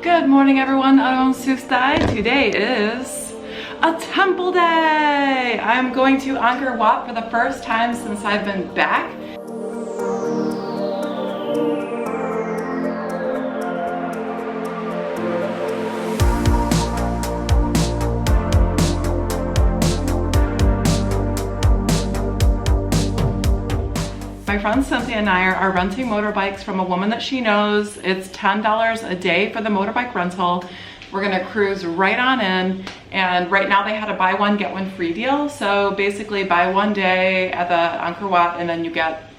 Good morning everyone, Today is a temple day! I'm going to Angkor Wat for the first time since I've been back. My friend Cynthia and I are renting motorbikes from a woman that she knows. It's $10 a day for the motorbike rental. We're gonna cruise right on in, and right now they had a buy one get one free deal. So basically buy one day at the Angkor Wat and then you get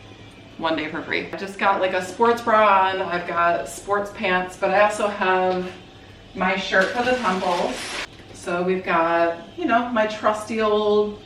one day for free. I just got like a sports bra on, I've got sports pants, but I also have my shirt for the temples. So we've got, you know, my trusty old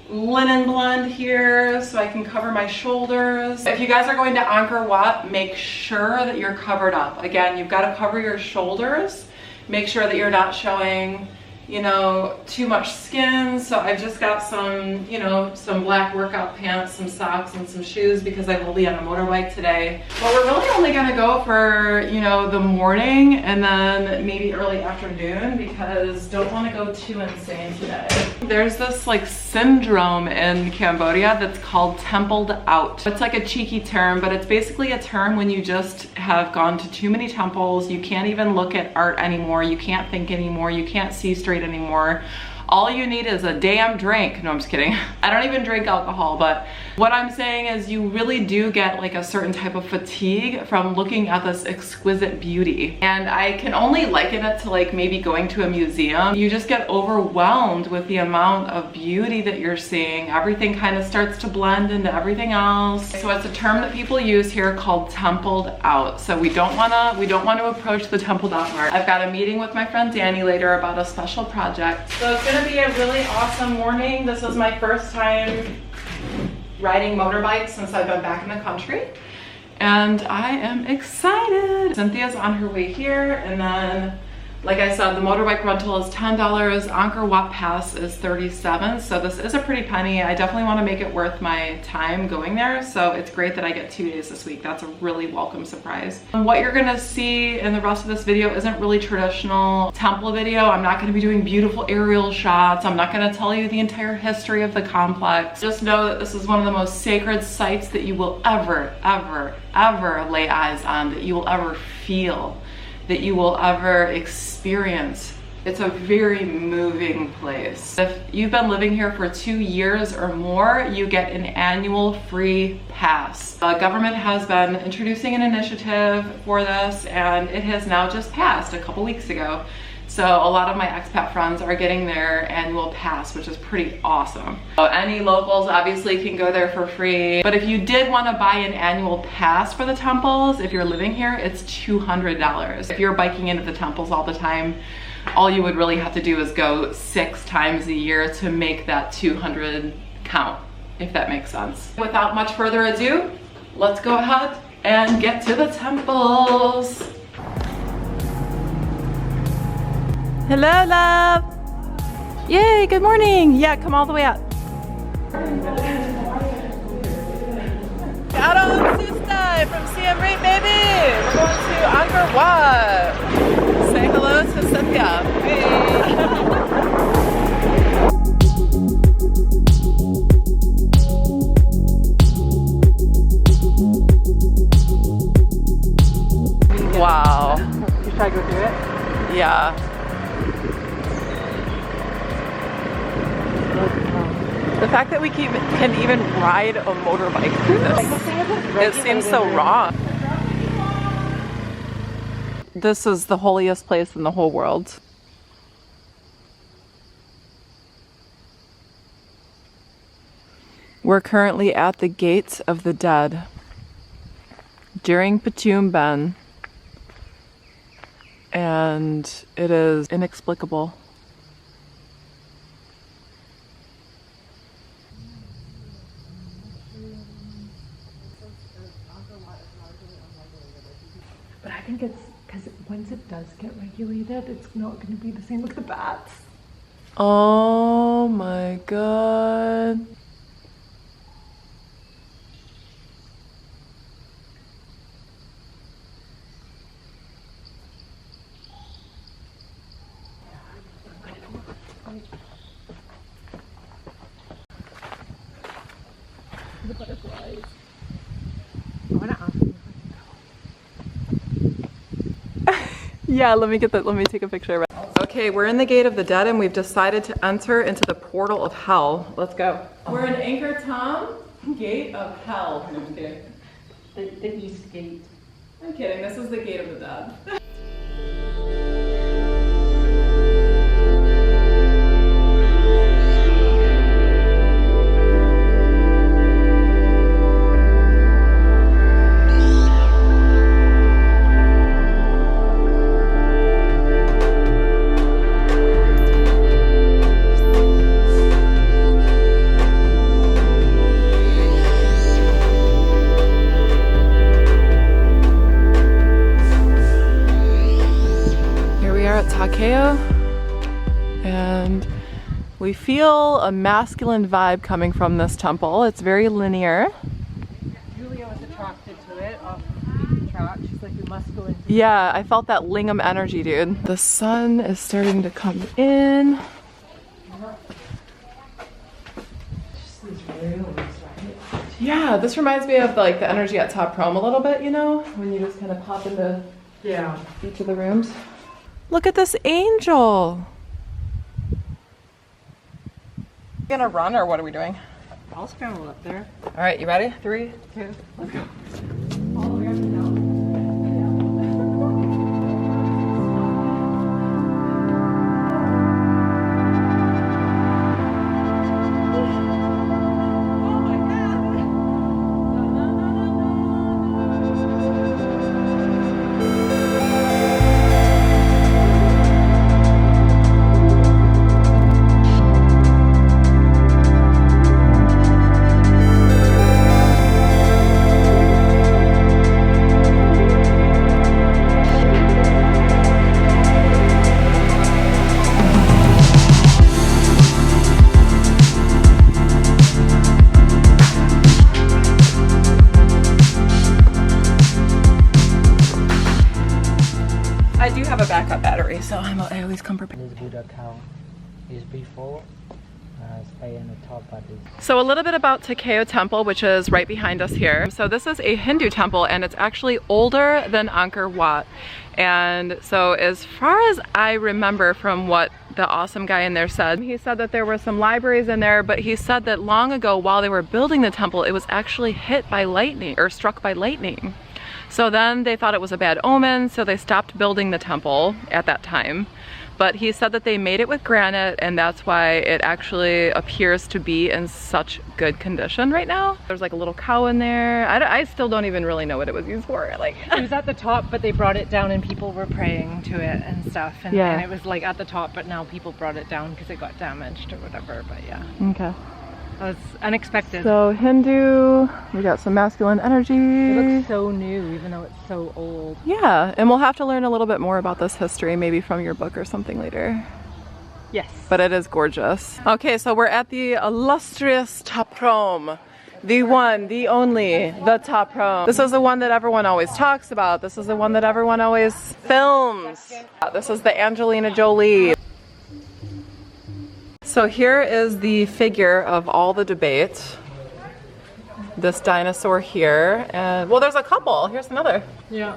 linen blend here so I can cover my shoulders. If you guys are going to Angkor Wat, make sure that you're covered up. Again, you've got to cover your shoulders. Make sure that you're not showing, you know, too much skin. So I've just got some, you know, some black workout pants, some socks, and some shoes because I will be on a motorbike today. But we're really only gonna go for, you know, the morning and then maybe early afternoon because don't want to go too insane today. There's this like syndrome in Cambodia that's called templed out. It's like a cheeky term, but it's basically a term when you just have gone to too many temples. You can't even look at art anymore. You can't think anymore. You can't see straight anymore. All you need is a damn drink. No, I'm just kidding. I don't even drink alcohol, but what I'm saying is you really do get like a certain type of fatigue from looking at this exquisite beauty. And I can only liken it to like maybe going to a museum. You just get overwhelmed with the amount of beauty that you're seeing. Everything kind of starts to blend into everything else. So it's a term that people use here called templed out. So we don't want to approach the templed out part. I've got a meeting with my friend Danny later about a special project. So it's gonna be a really awesome morning. This is my first time riding motorbikes since I've been back in the country, and I am excited. Cynthia's on her way here, and then like I said, the motorbike rental is $10. Angkor Wat Pass is $37, so this is a pretty penny. I definitely want to make it worth my time going there, so it's great that I get 2 days this week. That's a really welcome surprise. And what you're gonna see in the rest of this video isn't really traditional temple video. I'm not gonna be doing beautiful aerial shots. I'm not gonna tell you the entire history of the complex. Just know that this is one of the most sacred sites that you will ever lay eyes on, that you will ever feel, that you will ever experience. It's a very moving place. If you've been living here for 2 years or more, you get an annual free pass. The government has been introducing an initiative for this, and it has now just passed a couple weeks ago. So a lot of my expat friends are getting their annual pass, which is pretty awesome. So any locals obviously can go there for free. But if you did want to buy an annual pass for the temples, if you're living here, it's $200. If you're biking into the temples all the time, all you would really have to do is go 6 times a year to make that 200 count, if that makes sense. Without much further ado, let's go ahead and get to the temples. Hello, love. Yay, good morning. Yeah, come all the way up. Hello, sister from Siem Reap, baby. We're going to Angkor Wat. Say hello to Cynthia. Hey. Wow. You try to go through it? Yeah. The fact that we can even ride a motorbike through this, it seems so wrong. This is the holiest place in the whole world. We're currently at the gates of the dead during Patum Ben, and it is inexplicable. But I think it's because once it does get regulated, it's not going to be the same with the bats. Oh my god. Yeah, let me take a picture. Okay, we're in the Gate of the Dead and we've decided to enter into the portal of hell. Let's go. We're in Angkor Wat, Gate of Hell. No, I'm kidding. The East Gate. I'm kidding, this is the Gate of the Dead. Takeo, and we feel a masculine vibe coming from this temple. It's very linear. Julia was attracted to it off the track. She's like, we must go in. Yeah, I felt that lingam energy, dude. The sun is starting to come in. Yeah, this reminds me of like the energy at Ta Prohm a little bit, you know, when you just kind of pop into each of the rooms. Look at this angel. Gonna run or what are we doing? I'll scramble up there. All right, you ready? 3, 2, let's go. All the way up and down. I do have a backup battery, so I always come prepared. This Buddha cow is before stay in the top part. So a little bit about Takeo Temple, which is right behind us here. So this is a Hindu temple and it's actually older than Angkor Wat. And so as far as I remember from what the awesome guy in there said, he said that there were some libraries in there, but he said that long ago while they were building the temple, it was actually hit by lightning or struck by lightning. So then they thought it was a bad omen, so they stopped building the temple at that time. But he said that they made it with granite and that's why it actually appears to be in such good condition right now. There's like a little cow in there. I still don't even really know what it was used for. Like, it was at the top, but they brought it down and people were praying to it and stuff. And, yeah. And it was like at the top, but now people brought it down because it got damaged or whatever, but yeah. Okay. That was unexpected. So Hindu, we got some masculine energy. It looks so new, even though it's so old. Yeah, and we'll have to learn a little bit more about this history, maybe from your book or something later. Yes. But it is gorgeous. Okay, so we're at the illustrious Ta Prohm. The one, the only, the Ta Prohm. This is the one that everyone always talks about. This is the one that everyone always films. This is the Angelina Jolie. So here is the figure of all the debate. This dinosaur here, and well, there's a couple. Here's another. Yeah.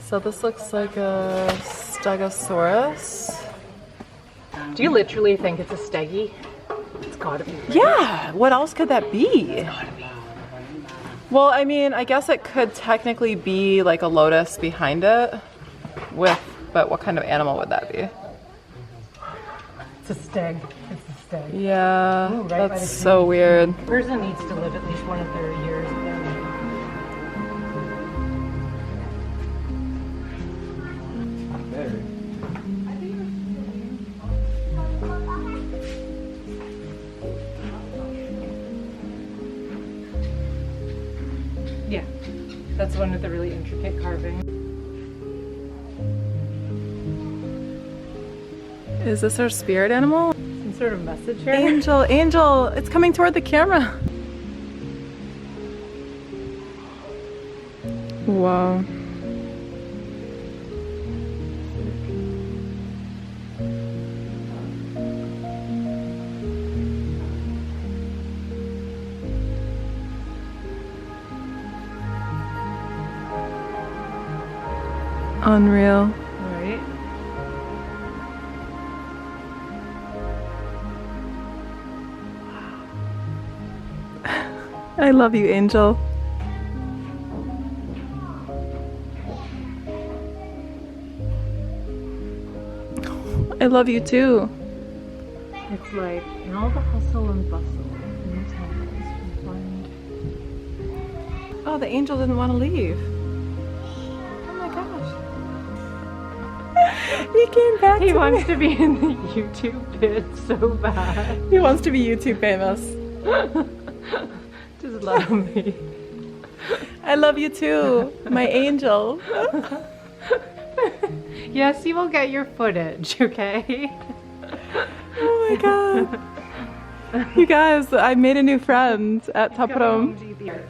So this looks like a Stegosaurus. Do you literally think it's a stegi? It's gotta be. Yeah, what else could that be? It's gotta be. Well, I mean, I guess it could technically be like a lotus behind it but what kind of animal would that be? It's a steg. It's a steg. Yeah, Ooh, right that's so weird. A person needs to live at least one of their years there. Yeah, that's one with the really intricate carving. Is this our spirit animal? Some sort of message here? Angel, angel, it's coming toward the camera. Wow. Unreal. Right? I love you, Angel. I love you too. It's like in all the hustle and bustle in the temples, we find. Oh, the angel didn't want to leave. Oh my gosh. He came back. He wants to be in the YouTube vid so bad. He wants to be YouTube famous. Just let him be. I love you too, my angel. Yes, you will get your footage, okay? Oh my god. You guys, I made a new friend at Ta Prohm.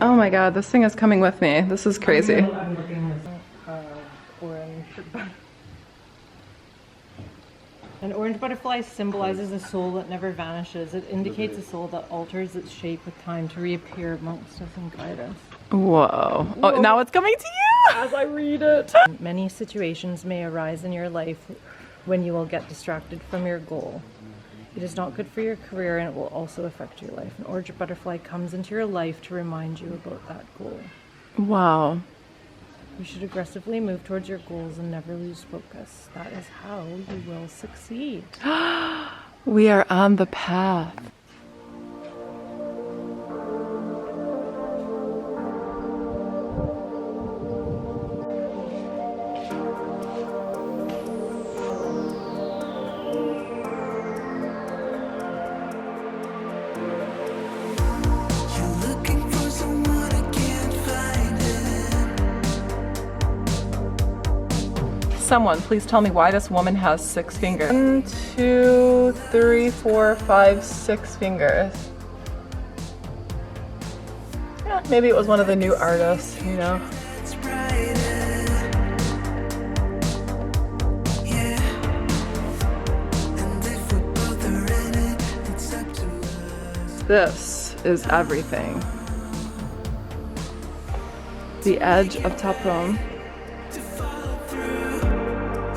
Oh my god, this thing is coming with me. This is crazy. I'm looking at orange. An orange butterfly symbolizes a soul that never vanishes. It indicates a soul that alters its shape with time to reappear amongst us and guide us. Whoa. Oh, now it's coming to you as I read it. Many situations may arise in your life when you will get distracted from your goal. It is not good for your career and it will also affect your life. An orange butterfly comes into your life to remind you about that goal. Wow. You should aggressively move towards your goals and never lose focus. That is how you will succeed. We are on the path. Someone, please tell me why this woman has 6 fingers. 1, 2, 3, 4, 5, 6 fingers. Yeah, maybe it was one of the new artists, you know. This is everything. The edge of Ta Prohm.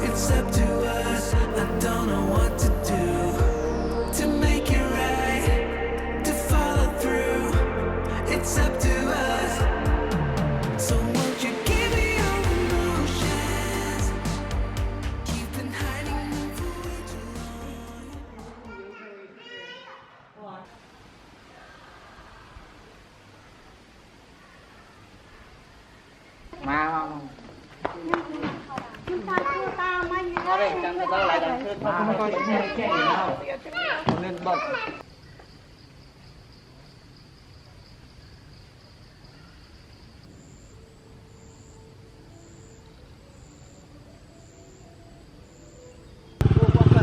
It's up to us. I don't know what to do to make it right, to follow through. It's up to us. So won't you give me your emotions? You've been hiding them for way too long.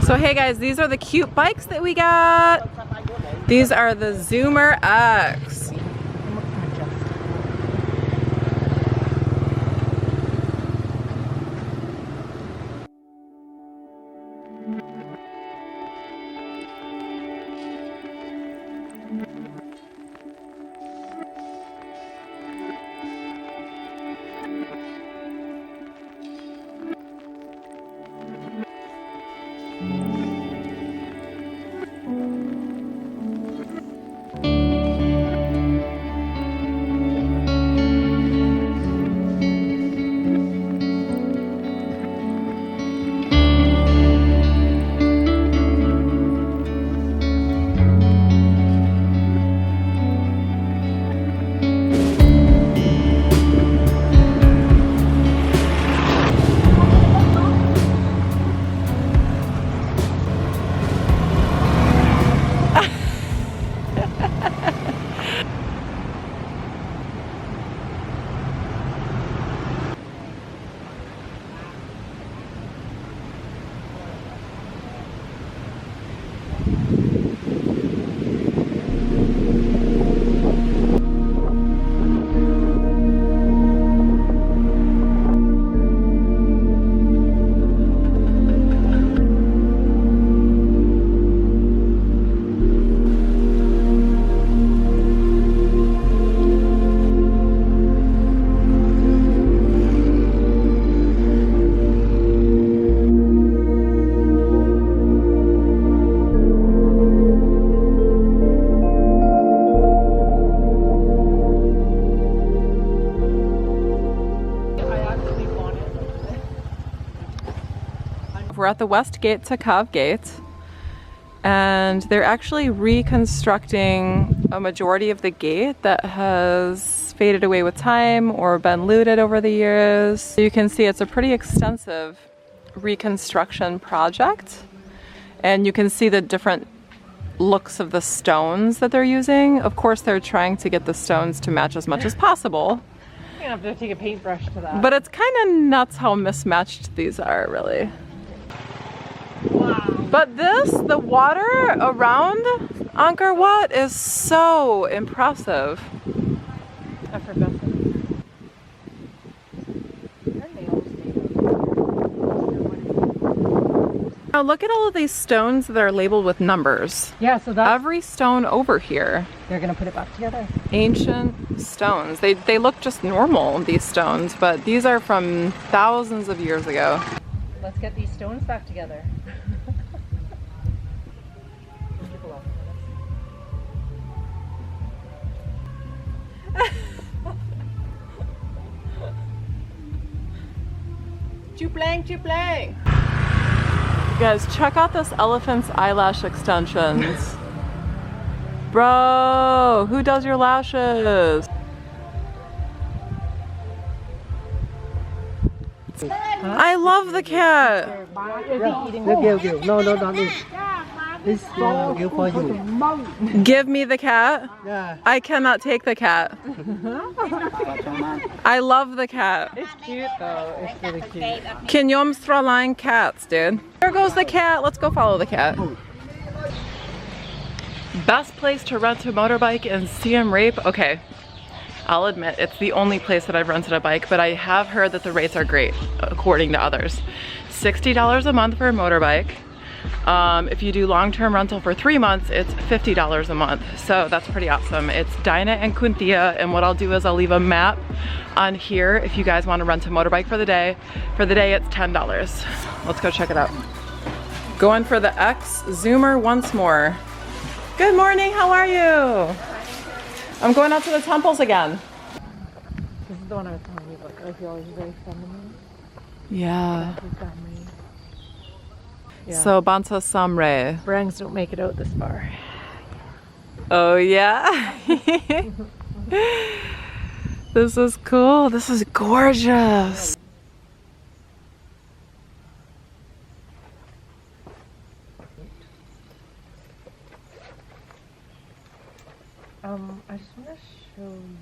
So hey guys, these are the cute bikes that we got. These are the Zoomer X. We're at the west gate to Cove Gate, and they're actually reconstructing a majority of the gate that has faded away with time or been looted over the years. So you can see it's a pretty extensive reconstruction project, and you can see the different looks of the stones that they're using. Of course, they're trying to get the stones to match as much as possible. You're gonna have to take a paintbrush to that. But it's kind of nuts how mismatched these are, really. Wow. But the water around Angkor Wat is so impressive. I forgot that. Now look at all of these stones that are labeled with numbers. Yeah, so that Every stone over here. they're gonna put it back together. Ancient stones. They look just normal, these stones, but these are from thousands of years ago. Let's get these stones back together. Chuplang. You guys, check out this elephant's eyelash extensions. Bro, who does your lashes? I love the cat. Is he eating No, not this. This give for you. Give me the cat. Yeah. I cannot take the cat. I love the cat. It's cute though. It's really cute. Kinyom Straline cats, dude. There goes the cat. Let's go follow the cat. Best place to rent a motorbike in Siem Reap. Okay, I'll admit it's the only place that I've rented a bike, but I have heard that the rates are great according to others. $60 a month for a motorbike. If you do long-term rental for 3 months, it's $50 a month. So that's pretty awesome. It's Dinah and Kunthia, and what I'll do is I'll leave a map on here if you guys want to rent a motorbike for the day. For the day, it's $10. Let's go check it out. Going for the X Zoomer once more. Good morning, how are you? I'm going out to the temples again. This is the one I was telling you about. I feel like he's very feminine. Yeah. He's family. Yeah. So Bansa Samre. Brangs don't make it out this far. Oh yeah. This is cool. This is gorgeous. I just want to show you.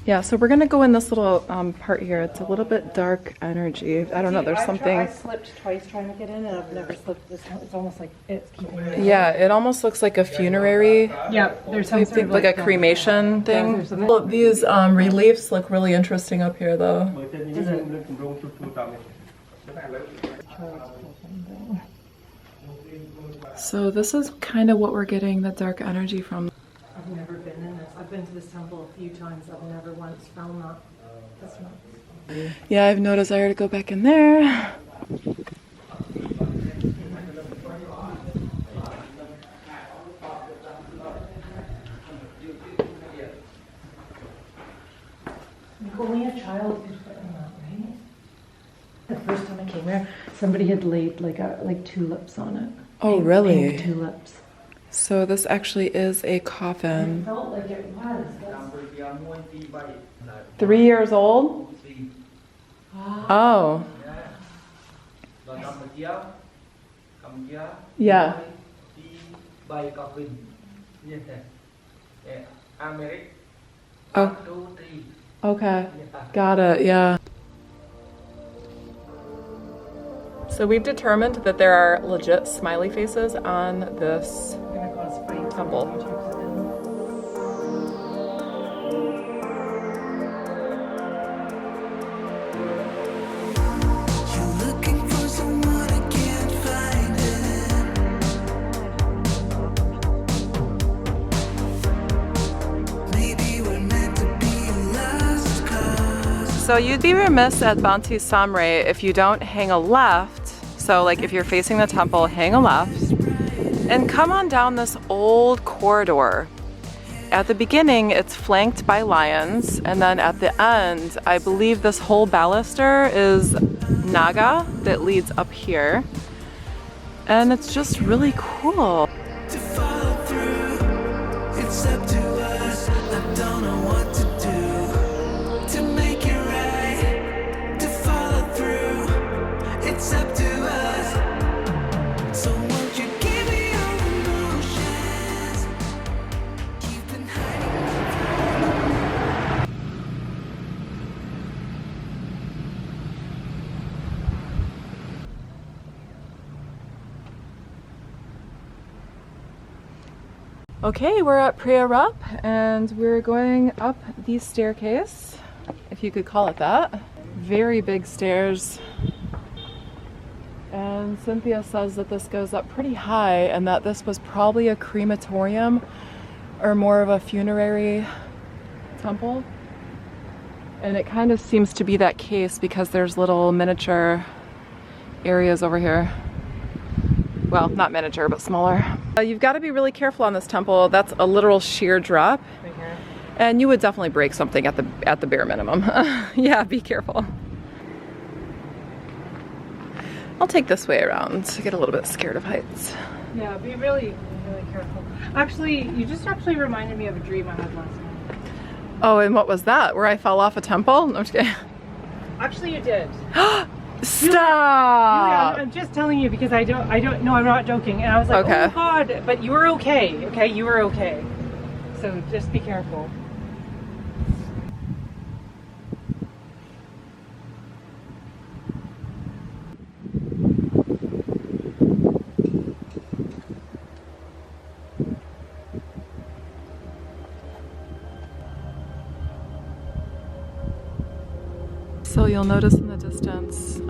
Yeah, so we're gonna go in this little part here. It's a little bit dark energy. I don't know, there's something. I slipped twice trying to get in, and I've never slipped this time. It's almost like it's keeping me. Yeah, it almost looks like a funerary. Yeah, there's some sort of Like a cremation thing. Well, these reliefs look really interesting up here, though. So this is kind of what we're getting the dark energy from. I've never been in this. I've been to this temple a few times. I've never once found that. That's not. Yeah, I've noticed I gotta go back in there. Only a child could fit in that, right? The first time I came here, somebody had laid like tulips on it. Oh, Pink- really? Pink tulips. So this actually is a It coffin. felt like it was. 3 years old? Oh. Yeah. Oh. Okay. Got it, yeah. So we've determined that there are legit smiley faces on this temple. So you'd be remiss at Banti Samre if you don't hang a left. So like if you're facing the temple, hang a left and come on down this old corridor. At the beginning, it's flanked by lions, and then at the end, I believe this whole baluster is Naga that leads up here. And it's just really cool. To follow through, it's up to us. I don't know what to do to make it right. To follow through, it's up to us. So won't you give me your emotions? You've been hiding. Okay, we're at Phra Rup and we're going up the staircase, if you could call it that. Very big stairs. And Cynthia says that this goes up pretty high and that this was probably a crematorium or more of a funerary temple. And it kind of seems to be that case because there's little miniature areas over here. Well, not miniature, but smaller. You've got to be really careful on this temple. That's a literal sheer drop. Right here. And you would definitely break something at the bare minimum. Yeah, be careful. I'll take this way around. I get a little bit scared of heights. Yeah, be really, really careful. Actually, you just actually reminded me of a dream I had last night. Oh, and what was that? Where I fell off a temple? No, I'm just kidding. Actually, you did. Stop! Julia, I'm just telling you because I don't, no, I'm not joking. And I was like, Okay. oh God, but you were okay, okay? You were okay. So just be careful. So you'll notice in the distance,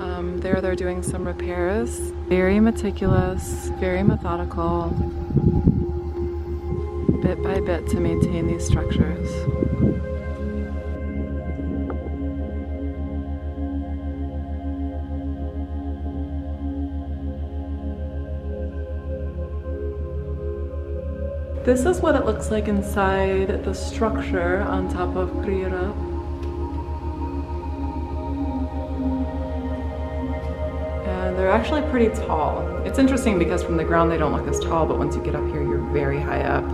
there they're doing some repairs. Very meticulous, very methodical, bit by bit to maintain these structures. This is what it looks like inside the structure on top of Phra Rup. They're actually pretty tall. It's interesting because from the ground they don't look as tall, but once you get up here, you're very high up.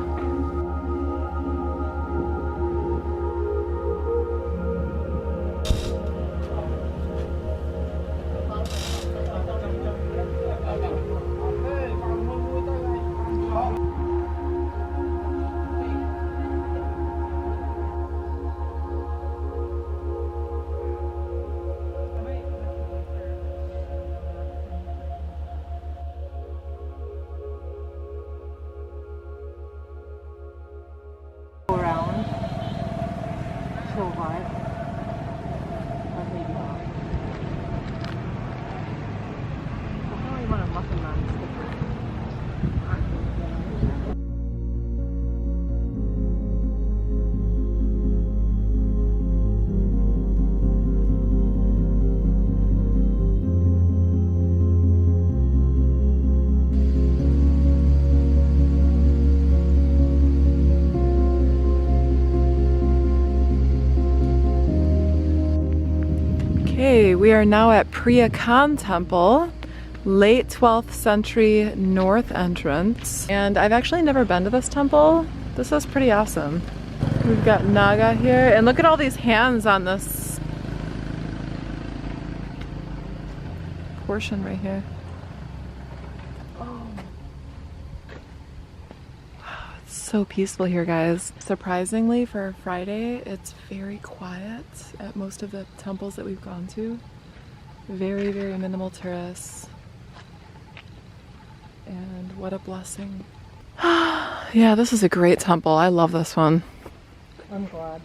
Around. So hot. But maybe not. I don't really want to muffin man sticker. Okay, we are now at Phra Khan Temple, late 12th century north entrance. And I've actually never been to this temple. This is pretty awesome. We've got Naga here, and look at all these hands on this portion right here. So peaceful here, guys. Surprisingly, for a Friday, it's very quiet at most of the temples that we've gone to. Very, very minimal tourists. And what a blessing. Yeah, this is a great temple. I love this one. I'm glad.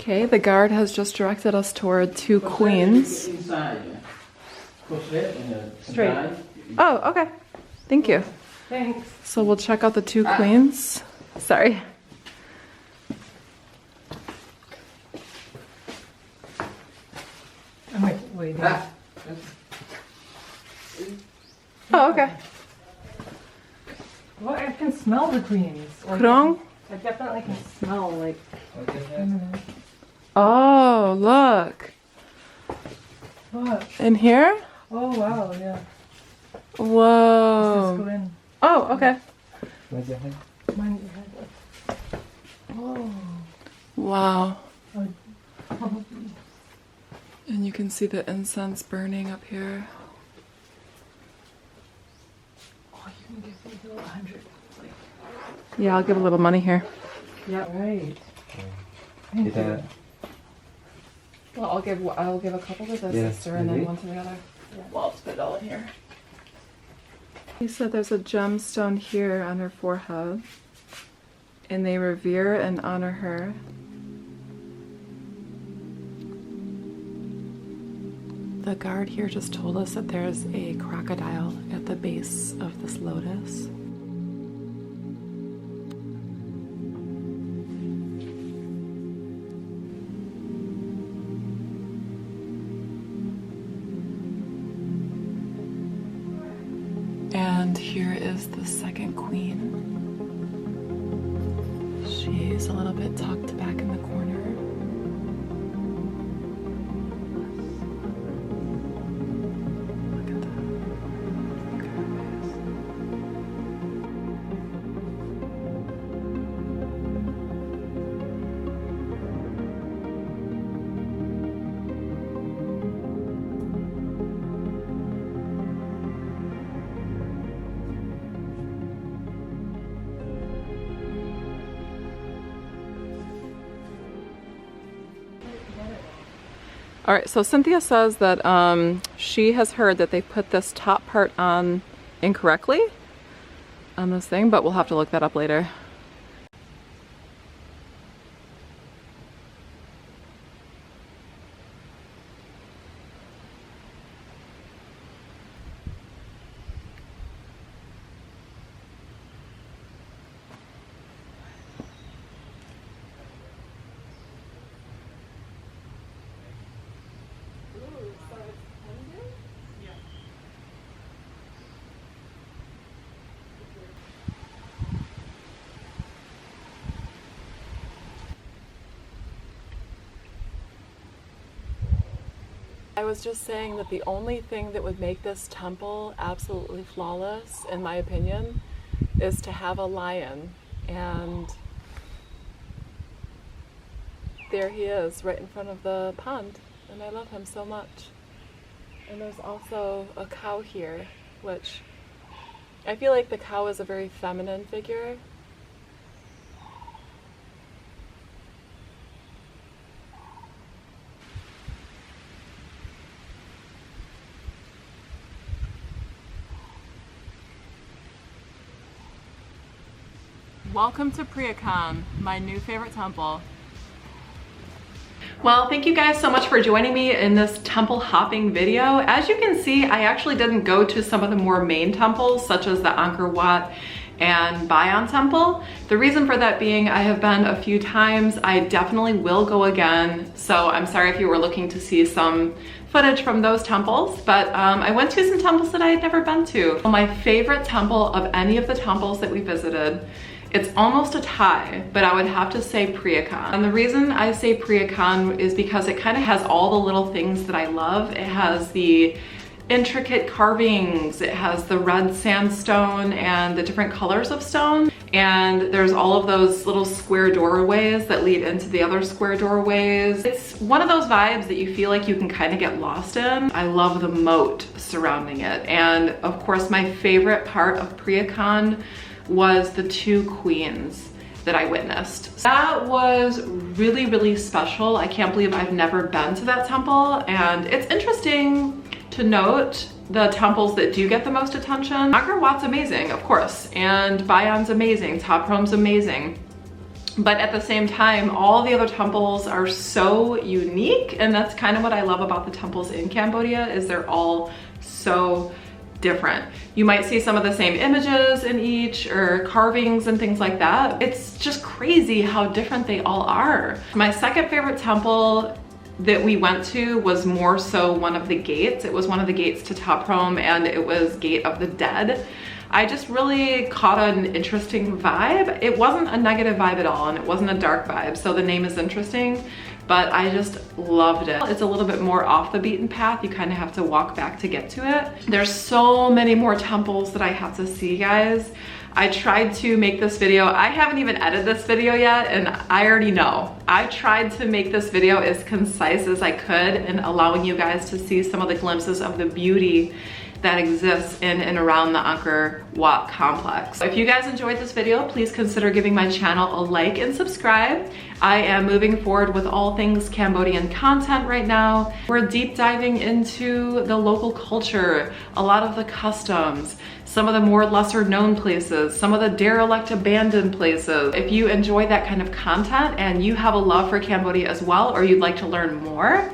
Okay, the guard has just directed us toward two queens. Straight. Oh, okay. Thank you. Thanks. So we'll check out the two queens. Sorry. I'm waiting. Oh, okay. Well, I can smell the queens. Like, Krong? I definitely can smell like. Oh, look. What? In here? Oh wow, yeah. Let's go Whoa. in. Oh, okay. Where's your head? Mind your head. Oh. Wow. Oh. And you can see the incense burning up here. Oh, you can give me the 100. Yeah, I'll give a little money here. Yeah, right. Is that Well, I'll give a couple to this Yeah, sister and then maybe. one to the other. Well, I'll just put it all in here. He said there's a gemstone here on her forehead, and they revere and honor her. The guard here just told us that there's a crocodile at the base of this lotus. And here is the second queen. She's a little bit tucked back in the corner. Look at that. Look at her face. All right, so Cynthia says that she has heard that they put this top part on incorrectly on this thing, but we'll have to look that up later. I was just saying that the only thing that would make this temple absolutely flawless, in my opinion, is to have a lion. And there he is, right in front of the pond. And I love him so much. And there's also a cow here, which I feel like the cow is a very feminine figure. Welcome to Priyakan, my new favorite temple. Well, thank you guys so much for joining me in this temple hopping video. As you can see, I actually didn't go to some of the more main temples, such as the Angkor Wat and Bayon temple. The reason for that being, I have been a few times. I definitely will go again. So I'm sorry if you were looking to see some footage from those temples, but I went to some temples that I had never been to. My favorite temple of any of the temples that we visited, it's almost a tie, but I would have to say Priyakan. And the reason I say Priyakan is because it kind of has all the little things that I love. It has the intricate carvings, it has the red sandstone and the different colors of stone. And there's all of those little square doorways that lead into the other square doorways. It's one of those vibes that you feel like you can kind of get lost in. I love the moat surrounding it. And of course, my favorite part of Priyakan was the two queens that I witnessed. That was really, really special. I can't believe I've never been to that temple. And it's interesting to note the temples that do get the most attention. Angkor Wat's amazing, of course, and Bayon's amazing, Ta Prohm's amazing. But at the same time, all the other temples are so unique, and that's kind of what I love about the temples in Cambodia, is they're all so different. You might see some of the same images in each, or carvings and things like that. It's just crazy how different they all are. My second favorite temple that we went to was more so one of the gates. It was one of the gates to Ta Prohm, and it was Gate of the Dead. I just really caught an interesting vibe. It wasn't a negative vibe at all, and it wasn't a dark vibe, so the name is interesting, but I just loved it. It's a little bit more off the beaten path. You kind of have to walk back to get to it. There's so many more temples that I have to see, guys. I tried to make this video. I haven't even edited this video yet, and I already know. I tried to make this video as concise as I could and allowing you guys to see some of the glimpses of the beauty that exists in and around the Angkor Wat complex. If you guys enjoyed this video, please consider giving my channel a like and subscribe. I am moving forward with all things Cambodian content right now. We're deep diving into the local culture, a lot of the customs, some of the more lesser known places, some of the derelict abandoned places. If you enjoy that kind of content and you have a love for Cambodia as well, or you'd like to learn more,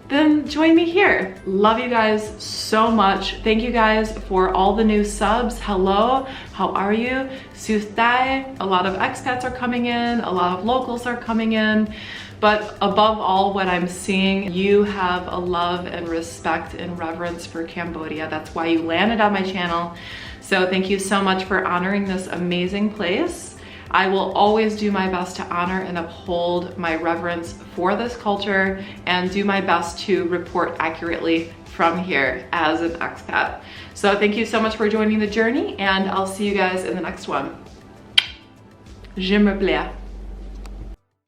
then join me here. Love you guys so much. Thank you guys for all the new subs. Hello, how are you? Sustai. A lot of expats are coming in, a lot of locals are coming in. But above all, what I'm seeing, you have a love and respect and reverence for Cambodia. That's why you landed on my channel. So thank you so much for honoring this amazing place. I will always do my best to honor and uphold my reverence for this culture and do my best to report accurately from here as an expat. So thank you so much for joining the journey, and I'll see you guys in the next one. Je me plais.